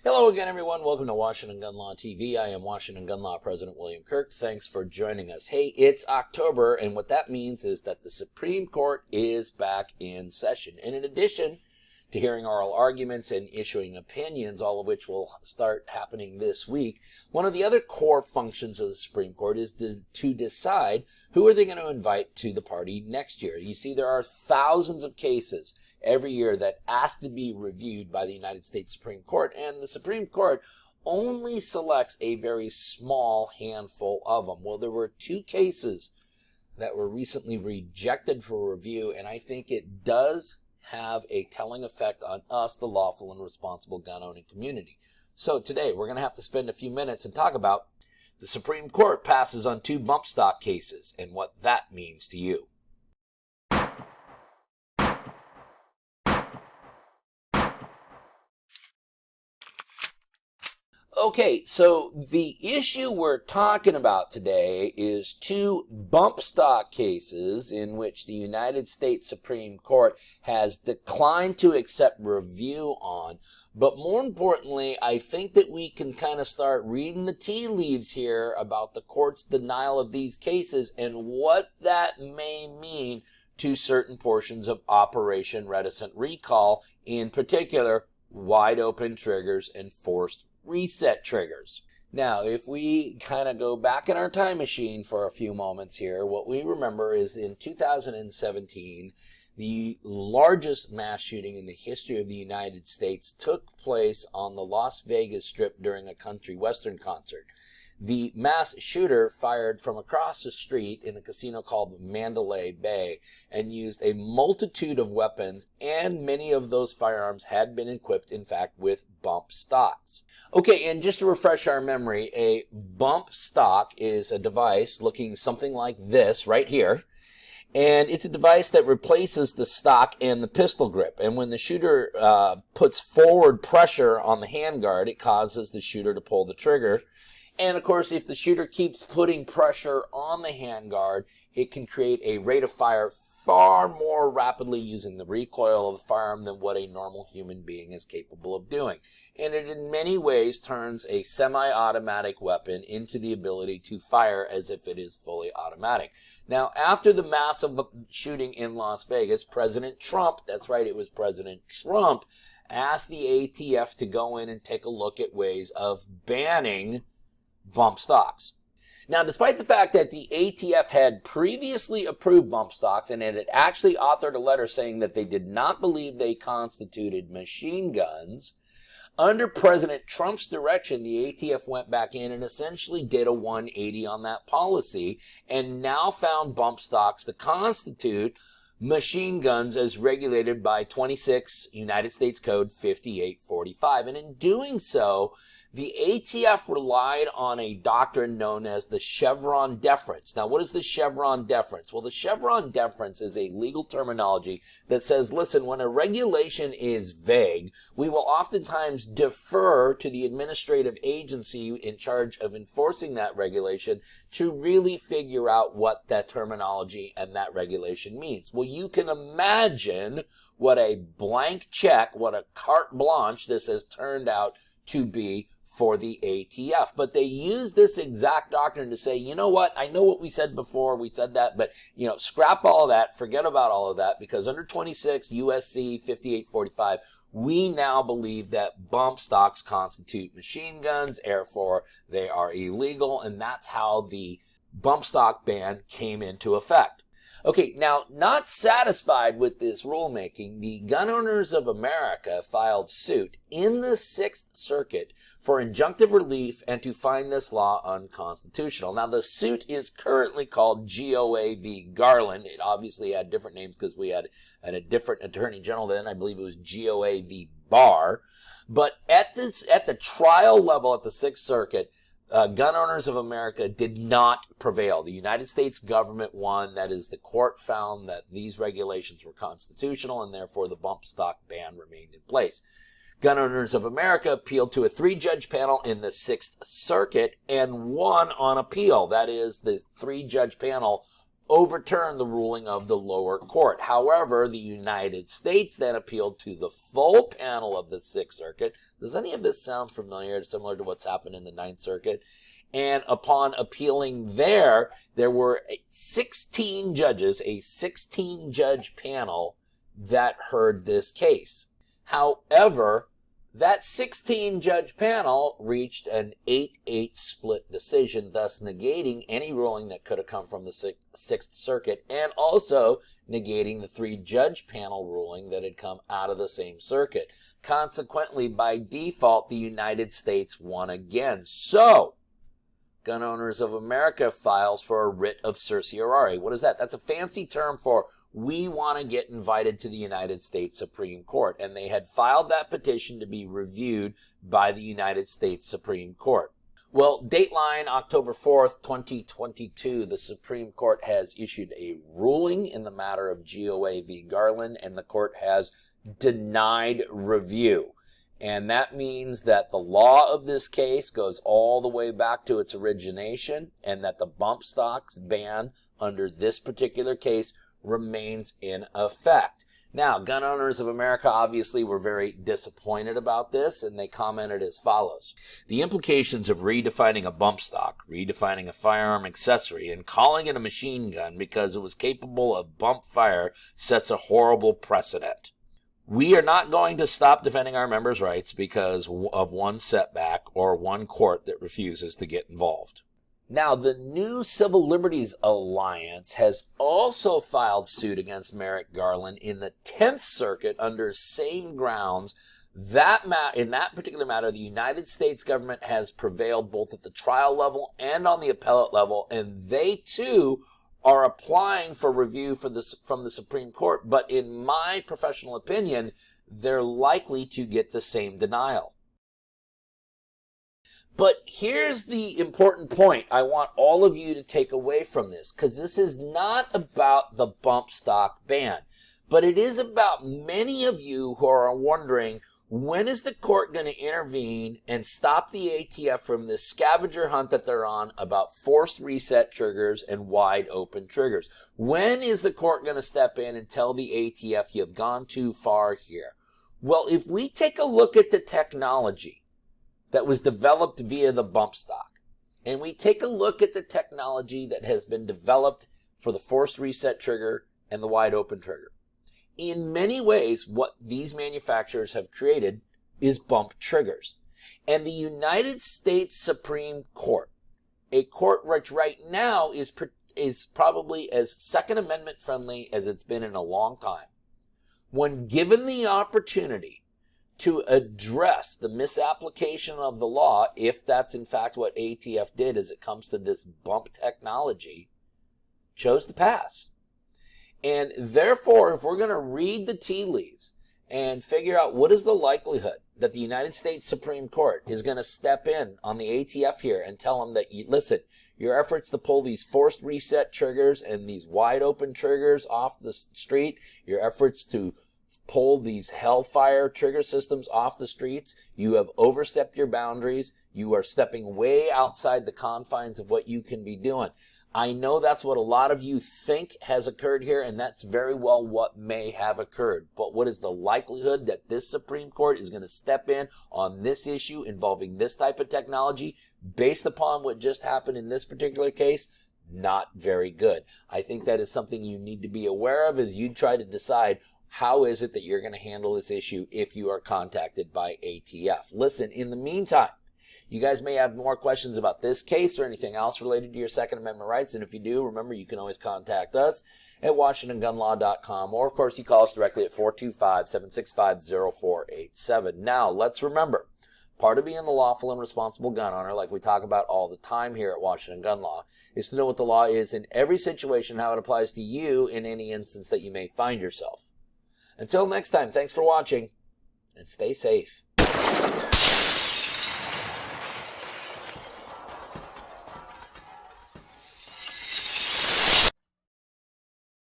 Hello again, everyone. Welcome to Washington Gun Law TV. I am Washington Gun Law President William Kirk. Thanks for joining us. Hey, it's October, and what that means is that the Supreme Court is back in session. And in addition to hearing oral arguments and issuing opinions, all of which will start happening this week, one of the other core functions of the Supreme Court is to decide who are they going to invite to the party next year. You see, there are thousands of cases every year that ask to be reviewed by the United States Supreme Court, and the Supreme Court only selects a very small handful of them. Well, there were two cases that were recently rejected for review, and I think it does have a telling effect on us, the lawful and responsible gun-owning community. So today, we're going to have to spend a few minutes and talk about the Supreme Court passes on two bump stock cases and what that means to you. Okay, so the issue we're talking about today is two bump stock cases in which the United States Supreme Court has declined to accept review on. But more importantly, I think that we can kind of start reading the tea leaves here about the court's denial of these cases and what that may mean to certain portions of Operation Reticent Recall, in particular, wide open triggers and forced reset triggers. Now, if we kind of go back in our time machine for a few moments here, what we remember is in 2017, the largest mass shooting in the history of the United States took place on the Las Vegas Strip during a country western concert. The mass shooter fired from across the street in a casino called Mandalay Bay and used a multitude of weapons, and many of those firearms had been equipped, in fact, with bump stocks. Okay, and just to refresh our memory, a bump stock is a device looking something like this right here. And it's a device that replaces the stock and the pistol grip. And when the shooter puts forward pressure on the handguard, it causes the shooter to pull the trigger. And of course, if the shooter keeps putting pressure on the handguard, it can create a rate of fire far more rapidly using the recoil of the firearm than what a normal human being is capable of doing. And it in many ways turns a semi-automatic weapon into the ability to fire as if it is fully automatic. Now, after the massive shooting in Las Vegas, President Trump, that's right, it was President Trump, asked the ATF to go in and take a look at ways of banning bump stocks. Now, despite the fact that the ATF had previously approved bump stocks and it had actually authored a letter saying that they did not believe they constituted machine guns, under President Trump's direction, the ATF went back in and essentially did a 180 on that policy and now found bump stocks to constitute machine guns as regulated by 26 United States Code 5845. And in doing so, the ATF relied on a doctrine known as the Chevron deference. Now, what is the Chevron deference? Well, the Chevron deference is a legal terminology that says, listen, when a regulation is vague, we will oftentimes defer to the administrative agency in charge of enforcing that regulation to really figure out what that terminology and that regulation means. Well, you can imagine what a blank check, what a carte blanche this has turned out to be for the ATF. But they use this exact doctrine to say, you know what, I know what we said before, we said that, but, scrap all of that, forget about all of that, because under 26 USC 5845, we now believe that bump stocks constitute machine guns, therefore they are illegal, and that's how the bump stock ban came into effect. Okay, now, not satisfied with this rulemaking, the Gun Owners of America filed suit in the Sixth Circuit for injunctive relief and to find this law unconstitutional. Now, the suit is currently called GOA v. Garland. It obviously had different names because we had a different attorney general then. I believe it was GOA v. Barr. But at the trial level at the Sixth Circuit, Gun Owners of America did not prevail. The United States government won. That is, the court found that these regulations were constitutional and therefore the bump stock ban remained in place. Gun Owners of America appealed to a 3-judge panel in the Sixth Circuit and won on appeal. That is, the 3-judge panel overturn the ruling of the lower court. However, the United States then appealed to the full panel of the Sixth Circuit. Does any of this sound familiar, similar to what's happened in the Ninth Circuit? And upon appealing there were 16 judges, a 16-judge panel that heard this case. However, that 16-judge panel reached an 8-8 split decision, thus negating any ruling that could have come from the Sixth Circuit, and also negating the 3-judge panel ruling that had come out of the same circuit. Consequently, by default, the United States won again. So, Gun Owners of America files for a writ of certiorari. What is that? That's a fancy term for we want to get invited to the United States Supreme Court. And they had filed that petition to be reviewed by the United States Supreme Court. Well, dateline October 4th, 2022, the Supreme Court has issued a ruling in the matter of GOA v. Garland, and the court has denied review. And that means that the law of this case goes all the way back to its origination, and that the bump stocks ban under this particular case remains in effect. Now, Gun Owners of America obviously were very disappointed about this, and they commented as follows. The implications of redefining a bump stock, redefining a firearm accessory, and calling it a machine gun because it was capable of bump fire sets a horrible precedent. We are not going to stop defending our members' rights because of one setback or one court that refuses to get involved. Now, the New Civil Liberties Alliance has also filed suit against Merrick Garland in the 10th Circuit under same grounds. In that particular matter, the United States government has prevailed both at the trial level and on the appellate level, and they too are applying for review from the Supreme Court, but in my professional opinion, they're likely to get the same denial. But here's the important point I want all of you to take away from this, because this is not about the bump stock ban, but it is about many of you who are wondering, when is the court going to intervene and stop the ATF from this scavenger hunt that they're on about forced reset triggers and wide open triggers? When is the court going to step in and tell the ATF you've gone too far here? Well, if we take a look at the technology that was developed via the bump stock, and we take a look at the technology that has been developed for the forced reset trigger and the wide open trigger, in many ways, what these manufacturers have created is bump triggers. And the United States Supreme Court, a court which right now is probably as Second Amendment friendly as it's been in a long time, when given the opportunity to address the misapplication of the law, if that's in fact what ATF did as it comes to this bump technology, chose to pass. And therefore, if we're going to read the tea leaves and figure out what is the likelihood that the United States Supreme Court is going to step in on the ATF here and tell them that, listen, your efforts to pull these forced reset triggers and these wide open triggers off the street, your efforts to pull these hellfire trigger systems off the streets, you have overstepped your boundaries. You are stepping way outside the confines of what you can be doing. I know that's what a lot of you think has occurred here, and that's very well what may have occurred. But what is the likelihood that this Supreme Court is going to step in on this issue involving this type of technology based upon what just happened in this particular case? Not very good. I think that is something you need to be aware of as you try to decide how is it that you're going to handle this issue if you are contacted by ATF. Listen, in the meantime, you guys may have more questions about this case or anything else related to your Second Amendment rights. And if you do, remember, you can always contact us at WashingtonGunLaw.com. Or, of course, you call us directly at 425-765-0487. Now, let's remember, part of being the lawful and responsible gun owner, like we talk about all the time here at Washington Gun Law, is to know what the law is in every situation, how it applies to you in any instance that you may find yourself. Until next time, thanks for watching, and stay safe.